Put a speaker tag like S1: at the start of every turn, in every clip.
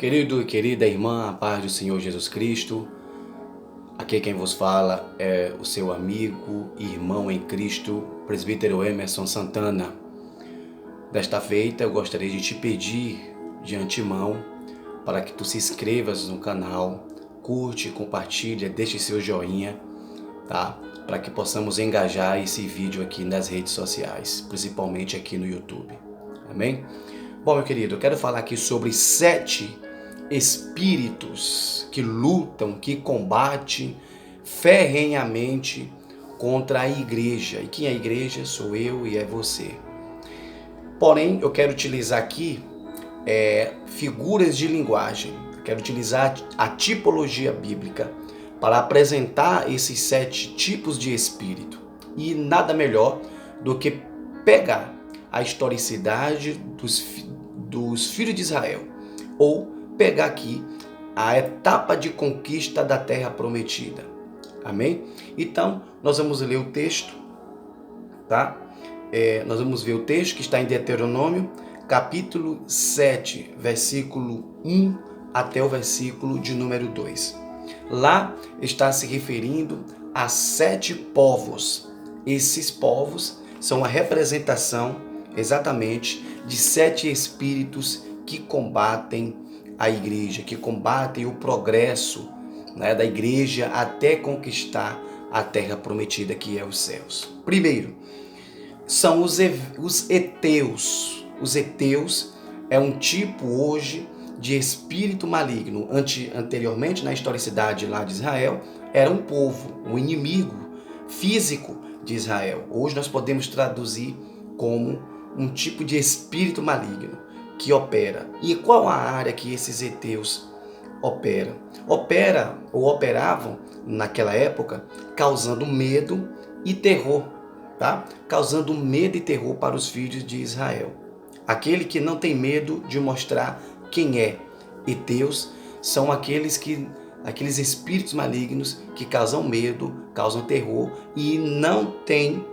S1: Querido e querida irmã, a paz do Senhor Jesus Cristo. Aqui quem vos fala é o seu amigo e irmão em Cristo, presbítero Emerson Santana. Desta feita eu gostaria de te pedir de antemão para que tu se inscrevas no canal, curte, compartilha, deixe seu joinha, tá? Para que possamos engajar esse vídeo aqui nas redes sociais, principalmente aqui no YouTube. Amém? Bom, meu querido, eu quero falar aqui sobre 7 espíritos que lutam, que combatem ferrenhamente contra a igreja. E quem é a igreja? Sou eu e é você. Porém, eu quero utilizar aqui figuras de linguagem. Quero utilizar a tipologia bíblica para apresentar esses 7 tipos de espírito. E nada melhor do que pegar a historicidade dos filhos de Israel, ou pegar aqui a etapa de conquista da terra prometida. Amém? Então, nós vamos ler o texto, tá? Nós vamos ver o texto que está em Deuteronômio, capítulo 7, versículo 1 até o versículo de número 2. Lá está se referindo a 7 povos. Esses povos são a representação exatamente de 7 espíritos que combatem a igreja, que combatem o progresso, né, da igreja até conquistar a terra prometida, que é os céus. Primeiro, são os heteus. Os heteus é um tipo hoje de espírito maligno. Anteriormente, na historicidade lá de Israel, era um povo, um inimigo físico de Israel. Hoje nós podemos traduzir como um tipo de espírito maligno que opera. E qual a área que esses heteus operam? Operavam naquela época causando medo e terror, tá? Causando medo e terror para os filhos de Israel. Aquele que não tem medo de mostrar quem é. Heteus são aqueles espíritos malignos que causam medo, causam terror e não tem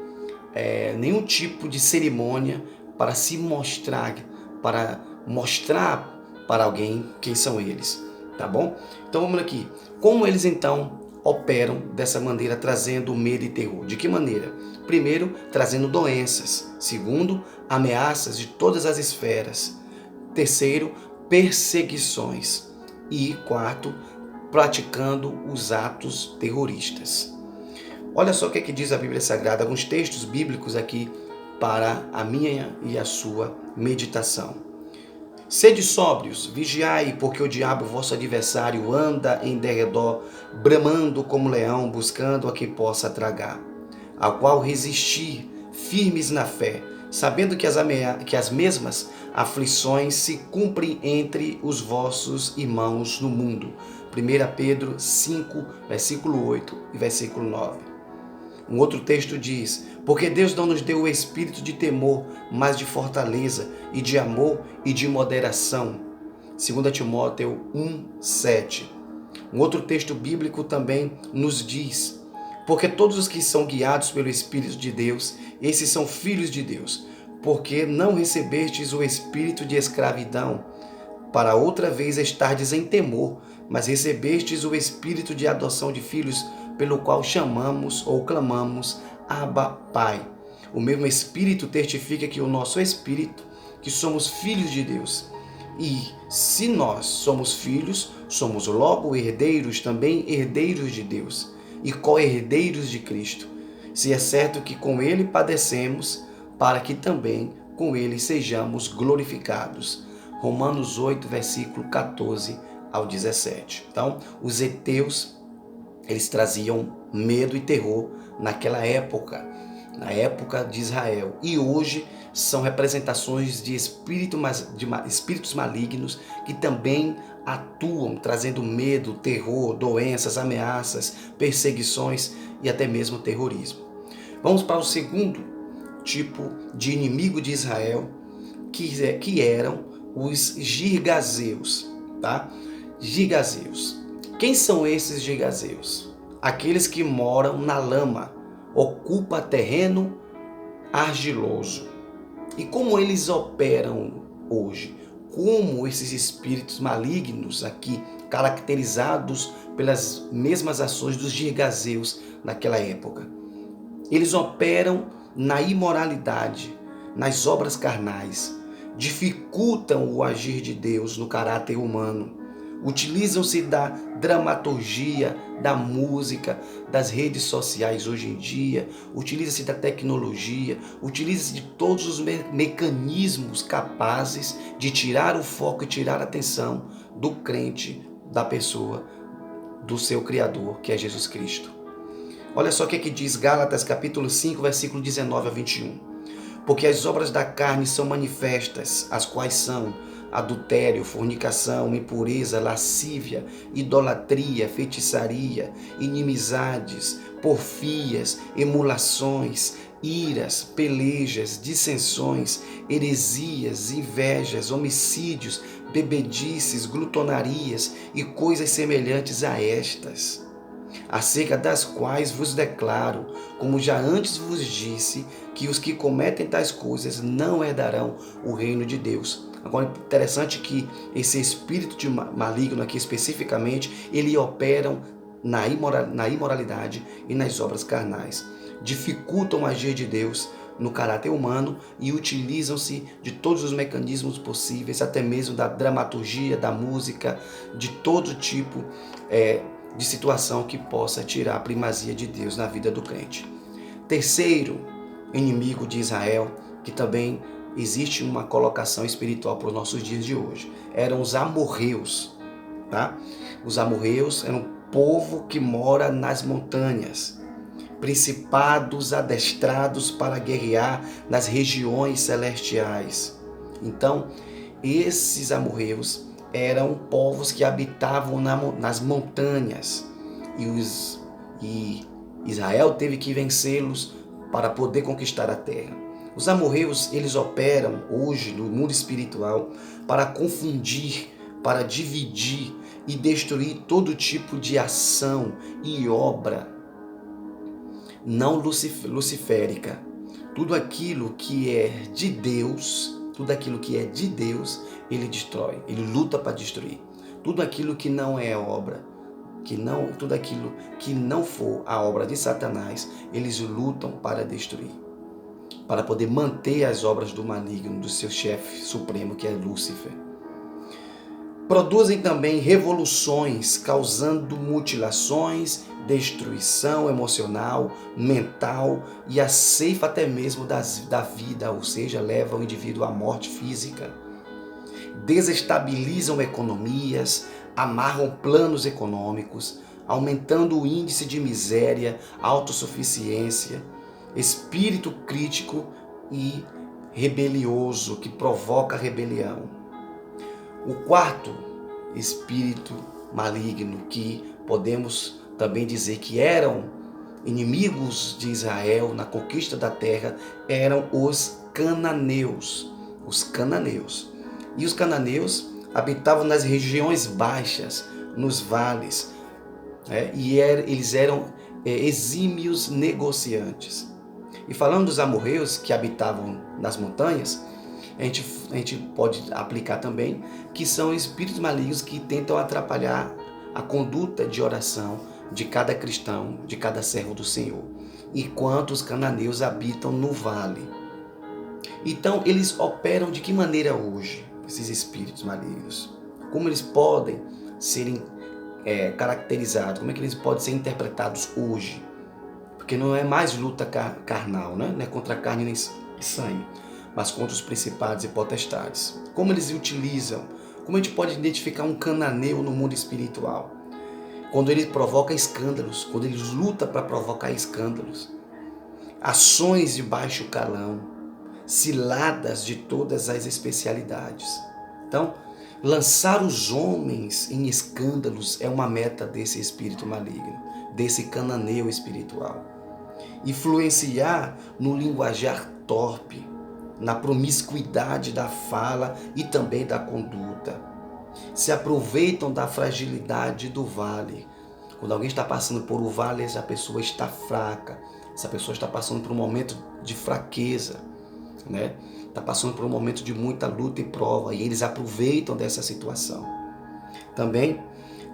S1: nenhum tipo de cerimônia para se mostrar, para mostrar para alguém quem são eles, tá bom? Então vamos aqui. Como eles então operam dessa maneira, trazendo medo e terror? De que maneira? Primeiro, trazendo doenças. Segundo, ameaças de todas as esferas. Terceiro, perseguições. E quarto, praticando os atos terroristas. Olha só o que diz a Bíblia Sagrada, alguns textos bíblicos aqui para a minha e a sua meditação. Sede sóbrios, vigiai, porque o diabo, vosso adversário, anda em derredor, bramando como leão, buscando a quem possa tragar, ao qual resistir, firmes na fé, sabendo que as mesmas aflições se cumprem entre os vossos irmãos no mundo. 1 Pedro 5, versículo 8 e versículo 9. Um outro texto diz: porque Deus não nos deu o espírito de temor, mas de fortaleza e de amor e de moderação. 2 Timóteo 1:7. Um outro texto bíblico também nos diz: porque todos os que são guiados pelo Espírito de Deus, esses são filhos de Deus. Porque não recebestes o espírito de escravidão, para outra vez estardes em temor, mas recebestes o espírito de adoção de filhos, pelo qual chamamos ou clamamos, Abba, Pai. O mesmo Espírito testifica que o nosso Espírito, que somos filhos de Deus. E se nós somos filhos, somos logo herdeiros, também herdeiros de Deus, e co-herdeiros de Cristo. Se é certo que com Ele padecemos, para que também com Ele sejamos glorificados. Romanos 8, versículo 14 ao 17. Então, os heteus, eles traziam medo e terror naquela época, na época de Israel. E hoje são representações de espíritos malignos que também atuam, trazendo medo, terror, doenças, ameaças, perseguições e até mesmo terrorismo. Vamos para o segundo tipo de inimigo de Israel, que eram os gigazeus, tá? Gigazeus. Quem são esses gigazeus? Aqueles que moram na lama, ocupam terreno argiloso. E como eles operam hoje? como esses espíritos malignos aqui, caracterizados pelas mesmas ações dos girgazeus naquela época. Eles operam na imoralidade, nas obras carnais, dificultam o agir de Deus no caráter humano, utilizam-se da dramaturgia, da música, das redes sociais hoje em dia, utiliza-se da tecnologia, utiliza-se de todos os mecanismos capazes de tirar o foco e tirar a atenção do crente, da pessoa, do seu Criador, que é Jesus Cristo. Olha só o que diz Gálatas capítulo 5, versículo 19 a 21. Porque as obras da carne são manifestas, as quais são adultério, fornicação, impureza, lascívia, idolatria, feitiçaria, inimizades, porfias, emulações, iras, pelejas, dissensões, heresias, invejas, homicídios, bebedices, glutonarias e coisas semelhantes a estas, acerca das quais vos declaro, como já antes vos disse, que os que cometem tais coisas não herdarão o reino de Deus. Agora, é interessante que esse espírito de maligno aqui especificamente, ele opera na imoralidade e nas obras carnais. Dificultam o agir de Deus no caráter humano e utilizam-se de todos os mecanismos possíveis, até mesmo da dramaturgia, da música, de todo tipo de situação que possa tirar a primazia de Deus na vida do crente. Terceiro inimigo de Israel, que também existe uma colocação espiritual para os nossos dias de hoje, eram os amorreus. Tá? Os amorreus eram um povo que mora nas montanhas, principados adestrados para guerrear nas regiões celestiais. Então, esses amorreus eram povos que habitavam nas montanhas e Israel teve que vencê-los para poder conquistar a terra. Os amorreus, eles operam hoje no mundo espiritual para confundir, para dividir e destruir todo tipo de ação e obra não luciférica. Tudo aquilo que é de Deus, ele destrói, ele luta para destruir. Tudo aquilo que não é obra, tudo aquilo que não for a obra de Satanás, eles lutam para destruir, para poder manter as obras do maligno, do seu chefe supremo, que é Lúcifer. Produzem também revoluções, causando mutilações, destruição emocional, mental e a ceifa até mesmo da vida, ou seja, leva o indivíduo à morte física. Desestabilizam economias, amarram planos econômicos, aumentando o índice de miséria, autossuficiência, espírito crítico e rebelioso que provoca rebelião. O quarto espírito maligno, que podemos também dizer que eram inimigos de Israel na conquista da terra, eram os cananeus. Os cananeus. E os cananeus habitavam nas regiões baixas, nos vales, eles eram exímios negociantes. E falando dos amorreus que habitavam nas montanhas, a gente pode aplicar também que são espíritos malignos que tentam atrapalhar a conduta de oração de cada cristão, de cada servo do Senhor, enquanto os cananeus habitam no vale. Então, eles operam de que maneira hoje, esses espíritos malignos? Como eles podem serem caracterizados? Como é que eles podem ser interpretados hoje? Porque não é mais luta carnal, né? Não é contra carne nem sangue, mas contra os principados e potestades. Como eles utilizam? Como a gente pode identificar um cananeu no mundo espiritual? Quando ele provoca escândalos, quando ele luta para provocar escândalos, ações de baixo calão, ciladas de todas as especialidades. Então, lançar os homens em escândalos é uma meta desse espírito maligno, desse cananeu espiritual. Influenciar no linguajar torpe, na promiscuidade da fala e também da conduta. Se aproveitam da fragilidade do vale. Quando alguém está passando por um vale, essa pessoa está fraca, essa pessoa está passando por um momento de fraqueza. né? Está passando por um momento de muita luta e prova e eles aproveitam dessa situação. Também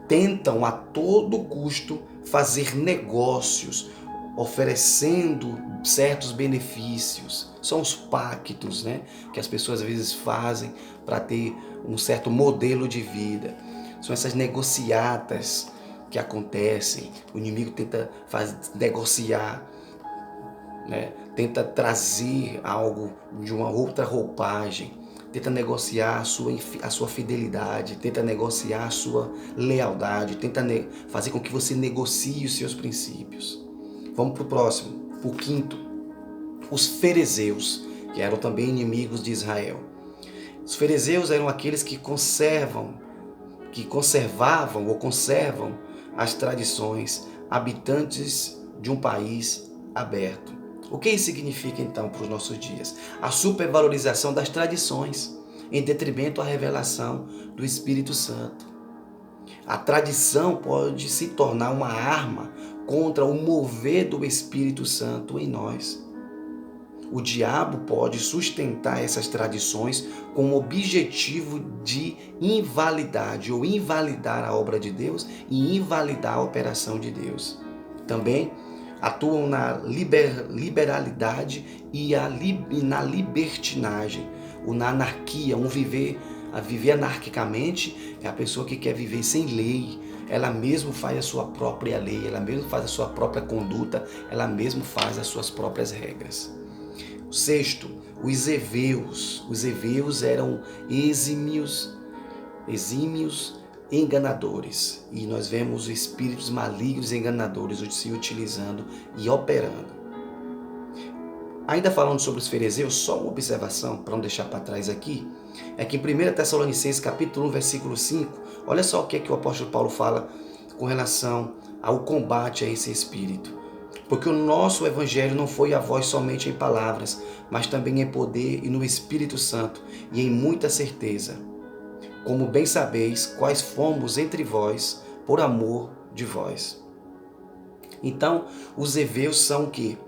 S1: tentam a todo custo fazer negócios, oferecendo certos benefícios. São os pactos, né, que as pessoas às vezes fazem para ter um certo modelo de vida. São essas negociatas que acontecem. O inimigo tenta negociar, né? Tenta trazer algo de uma outra roupagem, tenta negociar a sua fidelidade, tenta negociar a sua lealdade, tenta fazer com que você negocie os seus princípios. Vamos para o próximo, o quinto, os fariseus, que eram também inimigos de Israel. Os fariseus eram aqueles que conservavam ou conservam as tradições, habitantes de um país aberto. O que isso significa então para os nossos dias? A supervalorização das tradições em detrimento à revelação do Espírito Santo. A tradição pode se tornar uma arma contra o mover do Espírito Santo em nós. O diabo pode sustentar essas tradições com o objetivo de invalidade ou invalidar a obra de Deus e invalidar a operação de Deus. Também atuam na liberalidade e na libertinagem, ou na anarquia, a viver anarquicamente é a pessoa que quer viver sem lei. Ela mesma faz a sua própria lei, ela mesma faz a sua própria conduta, ela mesma faz as suas próprias regras. O sexto, os heveus. Os heveus eram exímios enganadores. E nós vemos espíritos malignos enganadores se utilizando e operando. Ainda falando sobre os fariseus, só uma observação para não deixar para trás aqui, é que em 1 Tessalonicenses capítulo 1, versículo 5, olha só o que o apóstolo Paulo fala com relação ao combate a esse espírito. Porque o nosso evangelho não foi a vós somente em palavras, mas também em poder e no Espírito Santo e em muita certeza. Como bem sabeis, quais fomos entre vós por amor de vós. Então, os heveus são o quê?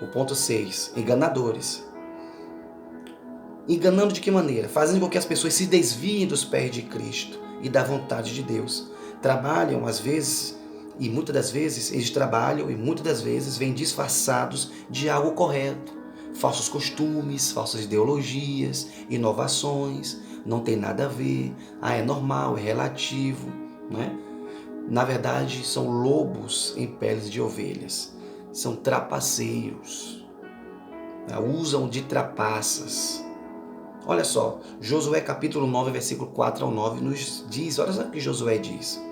S1: O ponto 6, enganadores. Enganando de que maneira? Fazendo com que as pessoas se desviem dos pés de Cristo e da vontade de Deus. Trabalham às vezes, e muitas das vezes, eles trabalham e muitas das vezes vêm disfarçados de algo correto. Falsos costumes, falsas ideologias, inovações, não tem nada a ver, é normal, é relativo, né? Na verdade, são lobos em peles de ovelhas, são trapaceiros, usam de trapaças. Olha só, Josué capítulo 9, versículo 4 ao 9 nos diz, olha só o que Josué diz.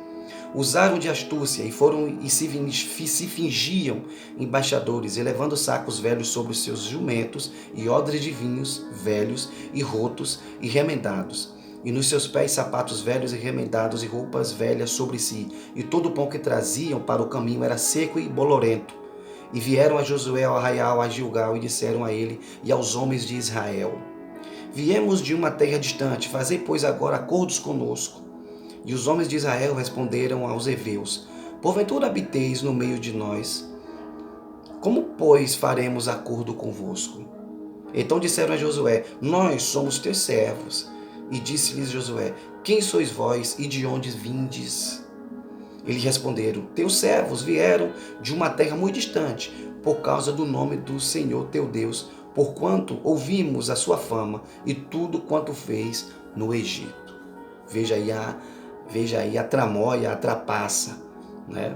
S1: Usaram de astúcia e se fingiam embaixadores, elevando sacos velhos sobre os seus jumentos e odres de vinhos velhos e rotos e remendados, e nos seus pés sapatos velhos e remendados e roupas velhas sobre si, e todo o pão que traziam para o caminho era seco e bolorento. E vieram a Josué ao arraial a Gilgal e disseram a ele e aos homens de Israel: Viemos de uma terra distante, fazei pois agora acordos conosco. E os homens de Israel responderam aos heveus: Porventura habiteis no meio de nós? Como, pois, faremos acordo convosco? Então disseram a Josué: Nós somos teus servos. E disse-lhes Josué: Quem sois vós e de onde vindes? Eles responderam: Teus servos vieram de uma terra muito distante, por causa do nome do Senhor teu Deus, porquanto ouvimos a sua fama e tudo quanto fez no Egito. Veja aí a tramóia, a trapaça, né?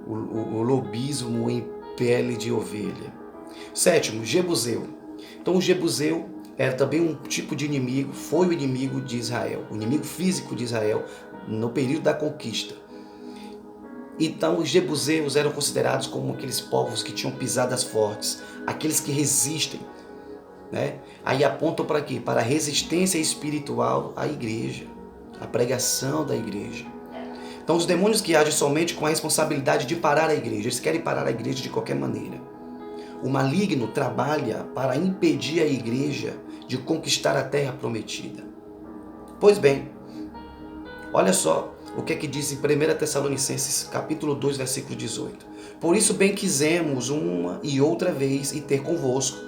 S1: O lobismo em pele de ovelha. Sétimo, Jebuseu. Então o Jebuseu era também um tipo de inimigo, foi o inimigo de Israel, o inimigo físico de Israel no período da conquista. Então os jebuseus eram considerados como aqueles povos que tinham pisadas fortes, aqueles que resistem, né? Aí apontam para quê? Para a resistência espiritual à igreja, a pregação da igreja. Então os demônios que agem somente com a responsabilidade de parar a igreja, eles querem parar a igreja de qualquer maneira. O maligno trabalha para impedir a igreja de conquistar a terra prometida. Pois bem, olha só o que é que diz em 1 Tessalonicenses capítulo 2, versículo 18. Por isso bem quisemos uma e outra vez ir ter convosco,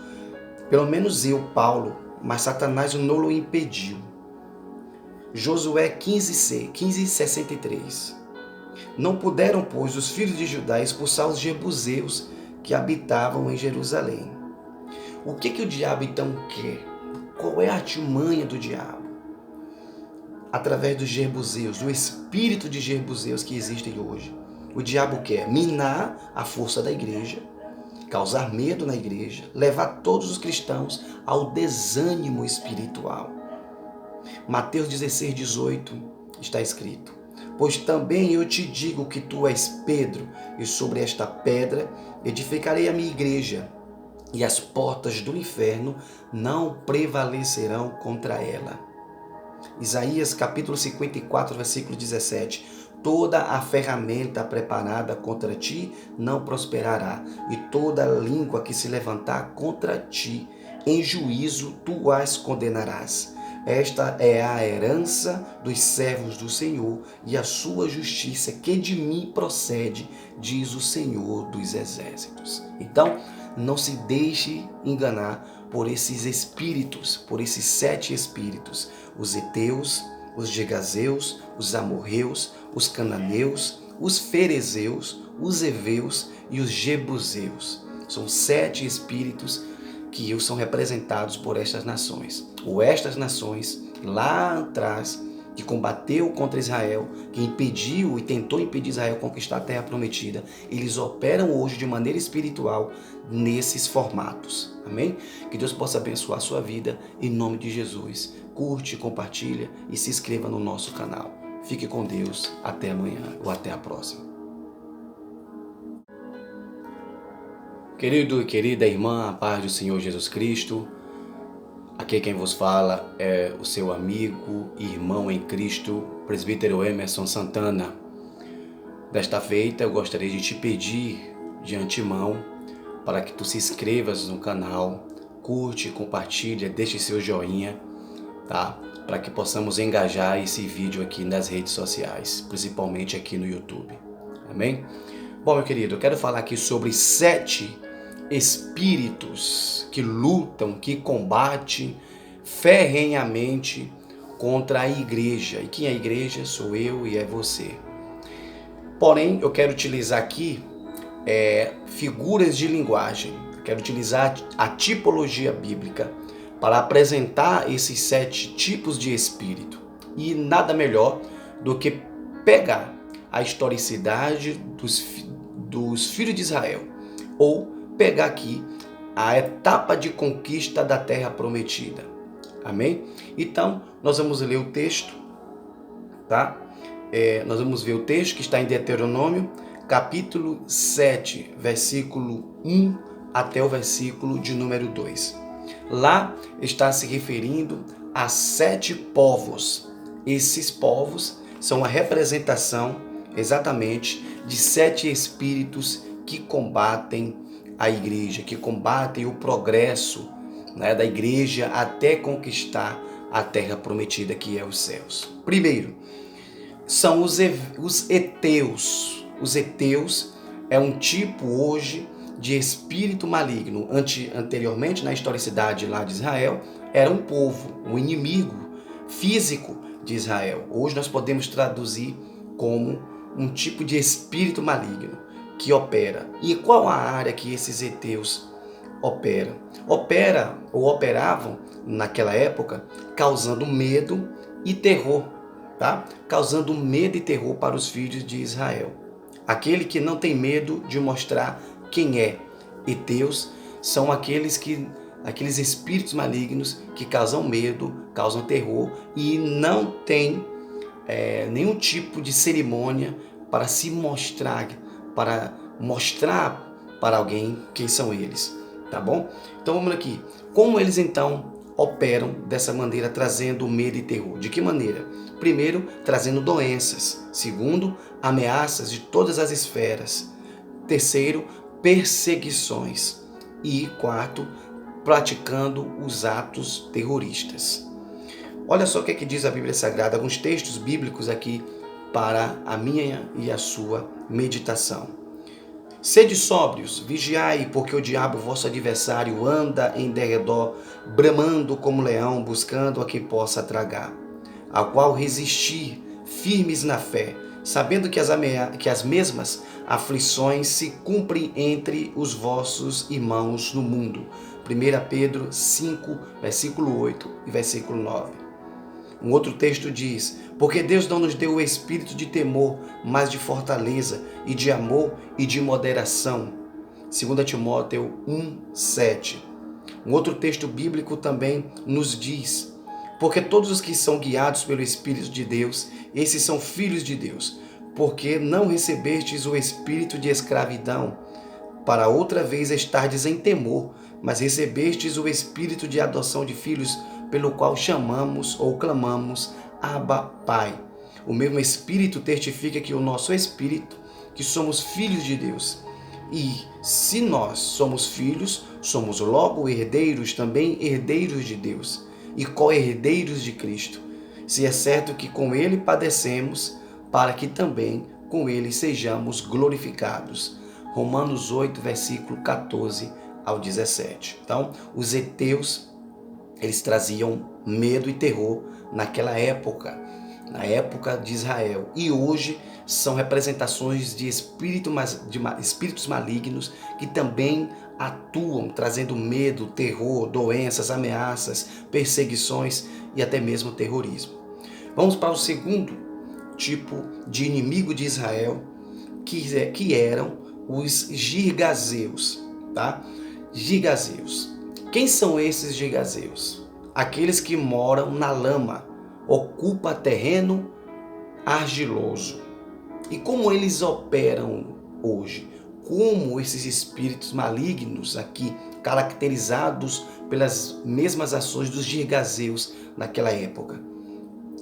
S1: Pelo menos eu, Paulo, mas Satanás não o impediu. Josué 15:63. Não puderam, pois, os filhos de Judá expulsar os jebuseus que habitavam em Jerusalém. O que o diabo então quer? Qual é a artimanha do diabo? Através dos jebuseus, do espírito de jebuseus que existem hoje. O diabo quer minar a força da igreja, causar medo na igreja, levar todos os cristãos ao desânimo espiritual. Mateus 16:18 está escrito: pois também eu te digo que tu és Pedro, e sobre esta pedra edificarei a minha igreja, e as portas do inferno não prevalecerão contra ela. Isaías capítulo 54, versículo 17. Toda a ferramenta preparada contra ti não prosperará, e toda língua que se levantar contra ti, em juízo tu as condenarás. Esta é a herança dos servos do Senhor e a sua justiça que de mim procede, diz o Senhor dos exércitos. Então, não se deixe enganar por esses espíritos, por esses 7 espíritos: os heteus, os Gegazeus, os amorreus, os cananeus, os ferezeus, os heveus e os jebuseus. São 7 espíritos que são representados por estas nações. Ou estas nações, lá atrás, que combateu contra Israel, que impediu e tentou impedir Israel conquistar a terra prometida, eles operam hoje de maneira espiritual nesses formatos. Amém? Que Deus possa abençoar a sua vida em nome de Jesus. Curte, compartilha e se inscreva no nosso canal. Fique com Deus. Até amanhã ou até a próxima. Querido e querida irmã, a paz do Senhor Jesus Cristo. Aqui quem vos fala é o seu amigo e irmão em Cristo, presbítero Emerson Santana. Desta feita, eu gostaria de te pedir de antemão para que tu se inscrevas no canal, curte, compartilha, deixe seu joinha, tá? Para que possamos engajar esse vídeo aqui nas redes sociais, principalmente aqui no YouTube. Amém? Bom, meu querido, eu quero falar aqui sobre 7 espíritos que lutam, que combatem ferrenhamente contra a igreja. E quem é a igreja? Sou eu e é você. Porém, eu quero utilizar aqui figuras de linguagem. Quero utilizar a tipologia bíblica para apresentar esses 7 tipos de espírito. E nada melhor do que pegar a historicidade dos filhos de Israel, ou pegar aqui a etapa de conquista da terra prometida. Amém? Então, nós vamos ler o texto, tá? Nós vamos ver o texto que está em Deuteronômio, capítulo 7, versículo 1 até o versículo de número 2. Lá está se referindo a 7 povos. Esses povos são a representação exatamente de 7 espíritos que combatem a igreja, que combatem o progresso, né, da igreja até conquistar a terra prometida, que é os céus. Primeiro, são os heteus. Os heteus é um tipo hoje de espírito maligno. Anteriormente, na historicidade lá de Israel, era um povo, um inimigo físico de Israel. Hoje nós podemos traduzir como um tipo de espírito maligno que opera. E qual a área que esses heteus operam? Operavam naquela época causando medo e terror, tá? Causando medo e terror para os filhos de Israel. Aquele que não tem medo de mostrar quem é. Heteus são aqueles espíritos malignos que causam medo, causam terror e não tem nenhum tipo de cerimônia para se mostrar, para mostrar para alguém quem são eles, tá bom? Então vamos aqui. Como eles então operam dessa maneira, trazendo medo e terror? De que maneira? Primeiro, trazendo doenças. Segundo, ameaças de todas as esferas. Terceiro, perseguições. E quarto, praticando os atos terroristas. Olha só o que diz a Bíblia Sagrada, alguns textos bíblicos aqui para a minha e a sua meditação. Sede sóbrios, vigiai, porque o diabo, vosso adversário, anda em derredor, bramando como leão, buscando a quem possa tragar, ao qual resistir, firmes na fé, sabendo que as mesmas aflições se cumprem entre os vossos irmãos no mundo. 1 Pedro 5, versículo 8 e versículo 9. Um outro texto diz: porque Deus não nos deu o espírito de temor, mas de fortaleza e de amor e de moderação. 2 Timóteo 1:7. Um outro texto bíblico também nos diz: porque todos os que são guiados pelo Espírito de Deus, esses são filhos de Deus. Porque não recebestes o espírito de escravidão, para outra vez estardes em temor, mas recebestes o espírito de adoção de filhos, pelo qual chamamos ou clamamos, Abba, Pai. O mesmo Espírito testifica que o nosso Espírito, que somos filhos de Deus. E se nós somos filhos, somos logo herdeiros, também herdeiros de Deus, e co-herdeiros de Cristo. Se é certo que com Ele padecemos, para que também com Ele sejamos glorificados. Romanos 8, versículo 14 ao 17. Então, os heteus, eles traziam medo e terror naquela época, na época de Israel. E hoje são representações de espíritos malignos que também atuam, trazendo medo, terror, doenças, ameaças, perseguições e até mesmo terrorismo. Vamos para o segundo tipo de inimigo de Israel, que eram os gigazeus, tá? Gigazeus. Quem são esses gigazeus? Aqueles que moram na lama, ocupam terreno argiloso. E como eles operam hoje? Como esses espíritos malignos aqui, caracterizados pelas mesmas ações dos gigazeus naquela época?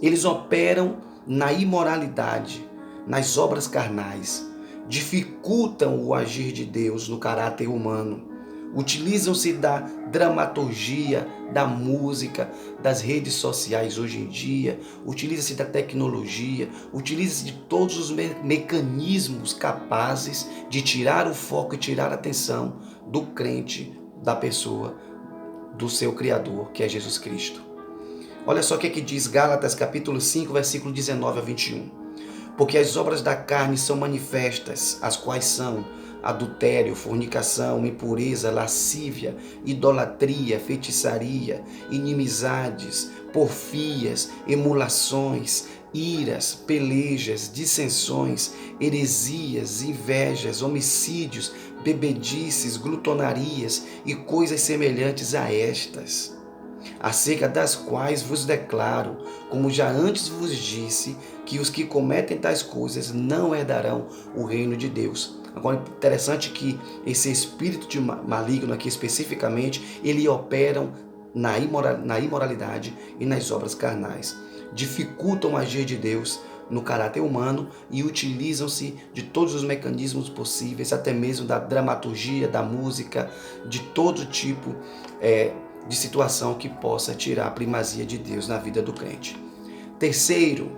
S1: Eles operam na imoralidade, nas obras carnais, dificultam o agir de Deus no caráter humano, utilizam-se da dramaturgia, da música, das redes sociais hoje em dia, utiliza-se da tecnologia, utiliza-se de todos os mecanismos capazes de tirar o foco e tirar a atenção do crente, da pessoa, do seu Criador, que é Jesus Cristo. Olha só o que diz Gálatas capítulo 5, versículo 19 a 21. Porque as obras da carne são manifestas, as quais são adultério, fornicação, impureza, lascívia, idolatria, feitiçaria, inimizades, porfias, emulações, iras, pelejas, dissensões, heresias, invejas, homicídios, bebedices, glutonarias e coisas semelhantes a estas, acerca das quais vos declaro, como já antes vos disse, que os que cometem tais coisas não herdarão o reino de Deus. Agora, interessante que esse espírito de maligno aqui especificamente, ele opera na imoralidade e nas obras carnais. Dificultam o agir de Deus no caráter humano e utilizam-se de todos os mecanismos possíveis, até mesmo da dramaturgia, da música, de todo tipo de situação que possa tirar a primazia de Deus na vida do crente. Terceiro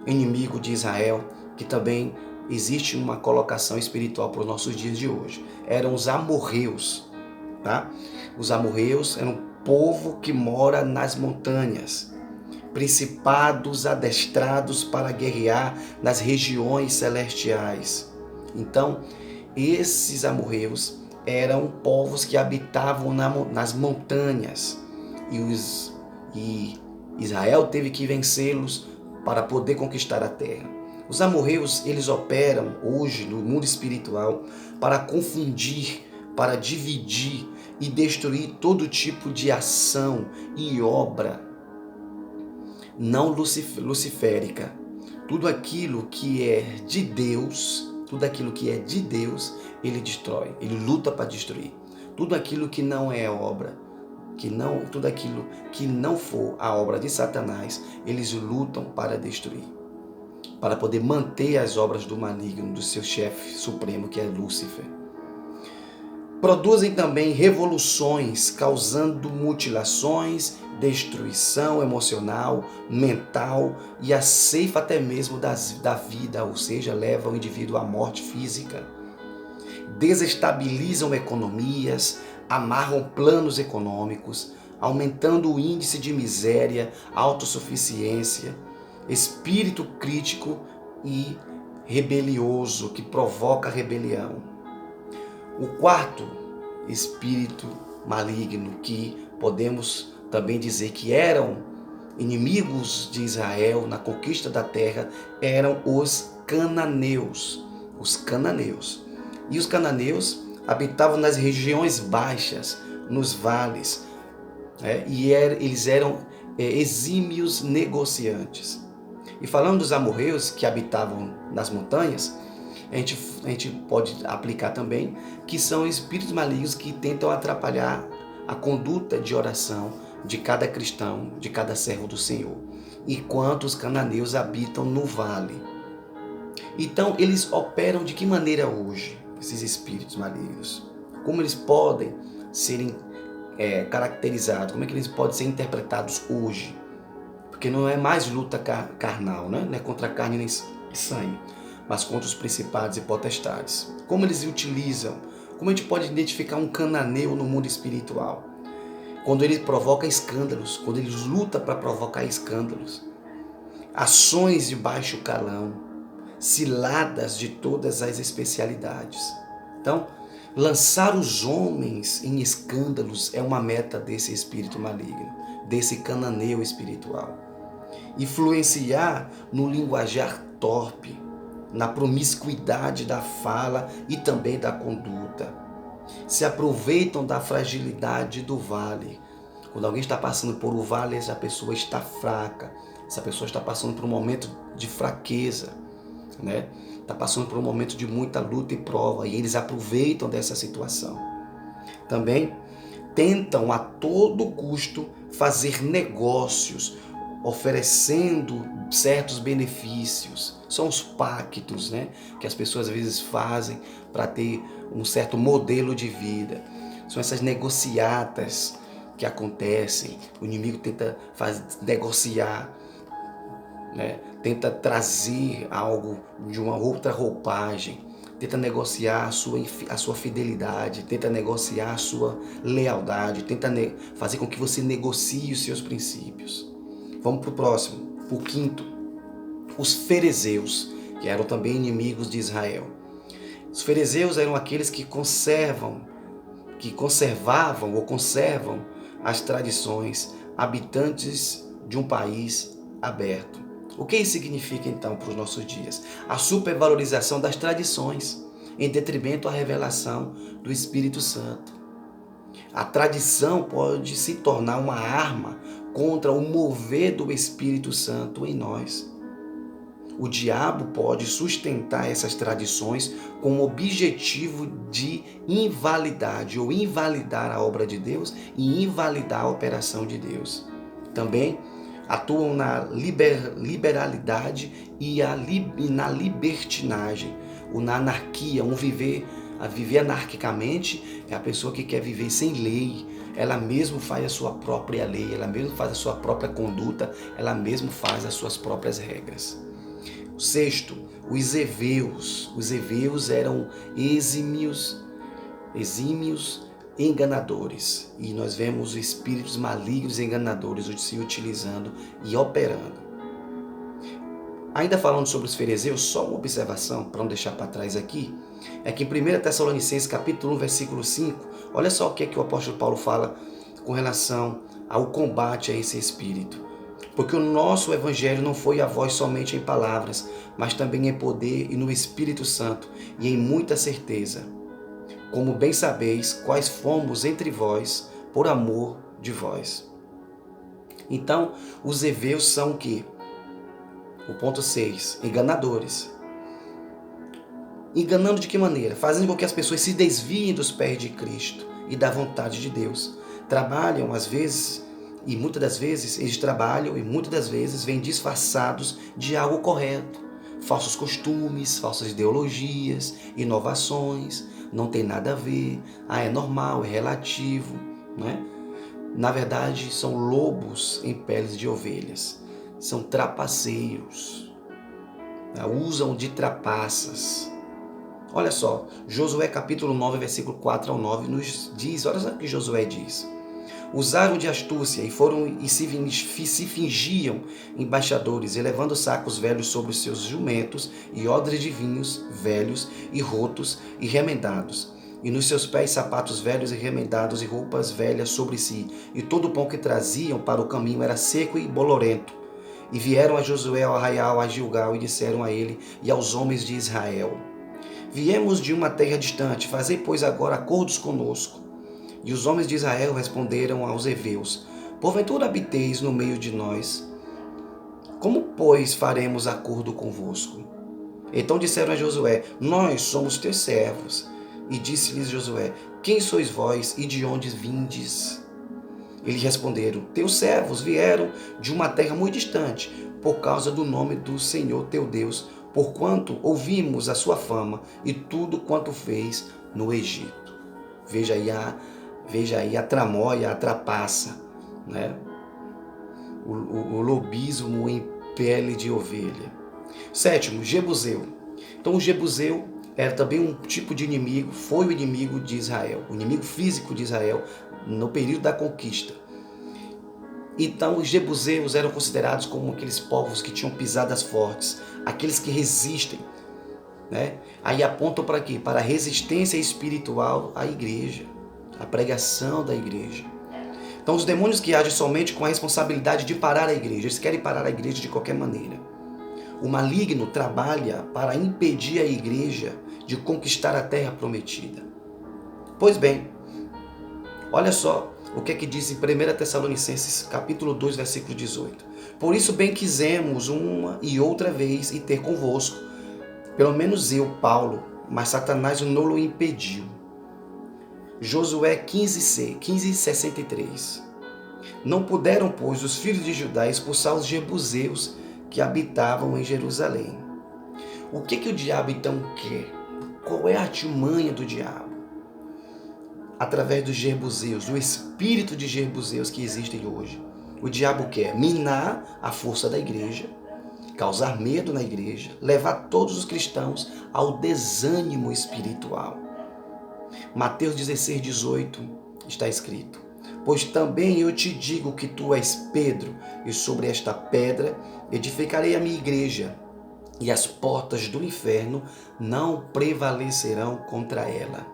S1: inimigo de Israel, que também existe uma colocação espiritual para os nossos dias de hoje, eram os amorreus, tá? Os amorreus eram um povo que mora nas montanhas, principados adestrados para guerrear nas regiões celestiais. Então, esses amorreus eram povos que habitavam nas montanhas e Israel teve que vencê-los para poder conquistar a terra. Os amorreus, eles operam hoje no mundo espiritual para confundir, para dividir e destruir todo tipo de ação e obra não luciférica. Tudo aquilo que é de Deus, ele destrói, ele luta para destruir. Tudo aquilo que não é obra, tudo aquilo que não for a obra de Satanás, eles lutam para destruir, para poder manter as obras do maligno, do seu chefe supremo, que é Lúcifer. Produzem também revoluções, causando mutilações, destruição emocional, mental e a ceifa até mesmo da vida, ou seja, leva o indivíduo à morte física. desestabilizam economias, amarram planos econômicos, aumentando o índice de miséria, autossuficiência, espírito crítico e rebelioso que provoca rebelião. O quarto espírito maligno, que podemos também dizer que eram inimigos de Israel na conquista da terra, eram os cananeus. Os cananeus. E os cananeus habitavam nas regiões baixas, nos vales, eles eram exímios negociantes. E falando dos amorreus que habitavam nas montanhas, a gente pode aplicar também que são espíritos malignos que tentam atrapalhar a conduta de oração de cada cristão, de cada servo do Senhor, enquanto os cananeus habitam no vale. Então, eles operam de que maneira hoje, esses espíritos malignos? Como eles podem serem caracterizados? Como é que eles podem ser interpretados hoje? Porque não é mais luta carnal, né? Não é contra carne nem sangue, mas contra os principados e potestades. Como eles utilizam? Como a gente pode identificar um cananeu no mundo espiritual? Quando ele provoca escândalos, quando ele luta para provocar escândalos, ações de baixo calão, ciladas de todas as especialidades. Então, lançar os homens em escândalos é uma meta desse espírito maligno, desse cananeu espiritual. Influenciar no linguajar torpe, na promiscuidade da fala e também da conduta. Se aproveitam da fragilidade do vale. Quando alguém está passando por um vale, essa pessoa está fraca, essa pessoa está passando por um momento de fraqueza, né? Está passando por um momento de muita luta e prova, e eles aproveitam dessa situação. Também tentam a todo custo fazer negócios, oferecendo certos benefícios. São os pactos, né, que as pessoas às vezes fazem para ter um certo modelo de vida. São essas negociatas que acontecem. O inimigo tenta negociar, né? Tenta trazer algo de uma outra roupagem, tenta negociar a sua fidelidade, tenta negociar a sua lealdade, tenta fazer com que você negocie os seus princípios. Vamos para o próximo, o quinto, os fariseus, que eram também inimigos de Israel. Os fariseus eram aqueles que conservavam ou conservam as tradições, habitantes de um país aberto. O que isso significa então para os nossos dias? A supervalorização das tradições em detrimento à revelação do Espírito Santo. A tradição pode se tornar uma arma contra o mover do Espírito Santo em nós. O diabo pode sustentar essas tradições com o objetivo de invalidade ou invalidar a obra de Deus e invalidar a operação de Deus. Também atuam na liberalidade e na libertinagem, ou na anarquia, a viver anarquicamente é a pessoa que quer viver sem lei. Ela mesma faz a sua própria lei, ela mesma faz a sua própria conduta, ela mesma faz as suas próprias regras. O sexto, os heveus. Os heveus eram exímios enganadores. E nós vemos espíritos malignos enganadores se utilizando e operando. Ainda falando sobre os fariseus, só uma observação para não deixar para trás aqui, é que em 1 Tessalonicenses capítulo 1, versículo 5, olha só o que é que o apóstolo Paulo fala com relação ao combate a esse espírito. Porque o nosso evangelho não foi a vós somente em palavras, mas também em poder e no Espírito Santo e em muita certeza. Como bem sabeis, quais fomos entre vós por amor de vós. Então, os heveus são o quê? O ponto 6, enganadores. Enganando de que maneira? Fazendo com que as pessoas se desviem dos pés de Cristo e da vontade de Deus. Trabalham às vezes, e muitas das vezes eles trabalham e muitas das vezes vêm disfarçados de algo correto. Falsos costumes, falsas ideologias, inovações, não tem nada a ver, é normal, é relativo, né? Na verdade, são lobos em peles de ovelhas, são trapaceiros, usam de trapaças, Olha só, Josué capítulo 9, versículo 4 ao 9 nos diz, olha só o que Josué diz. Usaram de astúcia e se fingiam embaixadores, elevando sacos velhos sobre os seus jumentos e odres de vinhos velhos e rotos e remendados. E nos seus pés sapatos velhos e remendados e roupas velhas sobre si. E todo o pão que traziam para o caminho era seco e bolorento. E vieram a Josué ao arraial, a Gilgal, e disseram a ele e aos homens de Israel: Viemos de uma terra distante, fazei, pois, agora acordos conosco. E os homens de Israel responderam aos heveus: Porventura habiteis no meio de nós? Como, pois, faremos acordo convosco? Então disseram a Josué: Nós somos teus servos. E disse-lhes Josué: Quem sois vós e de onde vindes? Eles responderam: Teus servos vieram de uma terra muito distante, por causa do nome do Senhor teu Deus, porquanto ouvimos a sua fama e tudo quanto fez no Egito. Veja aí a tramóia, a trapaça, né? O lobismo em pele de ovelha. Sétimo, Jebuseu. Então o Jebuseu era também um tipo de inimigo, foi o inimigo de Israel, o inimigo físico de Israel no período da conquista. Então os jebuseus eram considerados como aqueles povos que tinham pisadas fortes, aqueles que resistem, né? Aí apontam para quê? Para a resistência espiritual à igreja, a pregação da igreja. Então os demônios que agem somente com a responsabilidade de parar a igreja, eles querem parar a igreja de qualquer maneira. O maligno trabalha para impedir a igreja de conquistar a terra prometida. Pois bem, olha só o que é que diz em 1 Tessalonicenses capítulo 2, versículo 18. Por isso bem quisemos uma e outra vez ir ter convosco, pelo menos eu, Paulo, mas Satanás não o impediu. Josué 15:63. Não puderam, pois, os filhos de Judá expulsar os jebuseus que habitavam em Jerusalém. O que o diabo então quer? Qual é a artimanha do diabo? Através dos jebuseus, do espírito de jebuseus que existem hoje. O diabo quer minar a força da igreja, causar medo na igreja, levar todos os cristãos ao desânimo espiritual. Mateus 16:18 está escrito: Pois também eu te digo que tu és Pedro, e sobre esta pedra edificarei a minha igreja, e as portas do inferno não prevalecerão contra ela.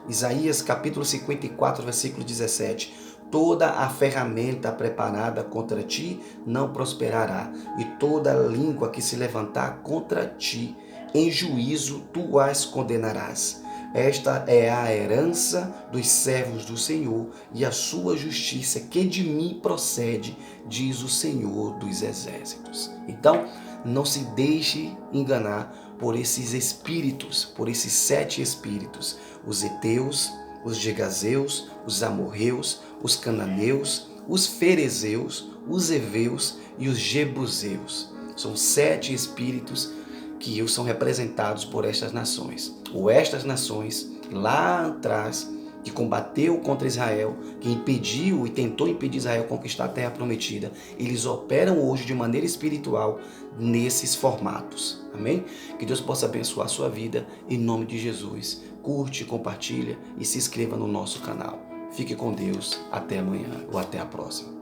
S1: Isaías capítulo 54, versículo 17. Toda a ferramenta preparada contra ti não prosperará, e toda língua que se levantar contra ti, em juízo tu as condenarás. Esta é a herança dos servos do Senhor e a sua justiça que de mim procede, diz o Senhor dos exércitos. Então, não se deixe enganar por esses espíritos, por esses 7 espíritos: os heteus, os Gergaseus, os amorreus, os cananeus, os ferezeus, os heveus e os jebuseus. São 7 espíritos que são representados por estas nações. Ou estas nações, lá atrás, que combateu contra Israel, que impediu e tentou impedir Israel conquistar a terra prometida, eles operam hoje de maneira espiritual nesses formatos. Amém? Que Deus possa abençoar a sua vida, em nome de Jesus. Curte, compartilha e se inscreva no nosso canal. Fique com Deus. Até amanhã ou até a próxima.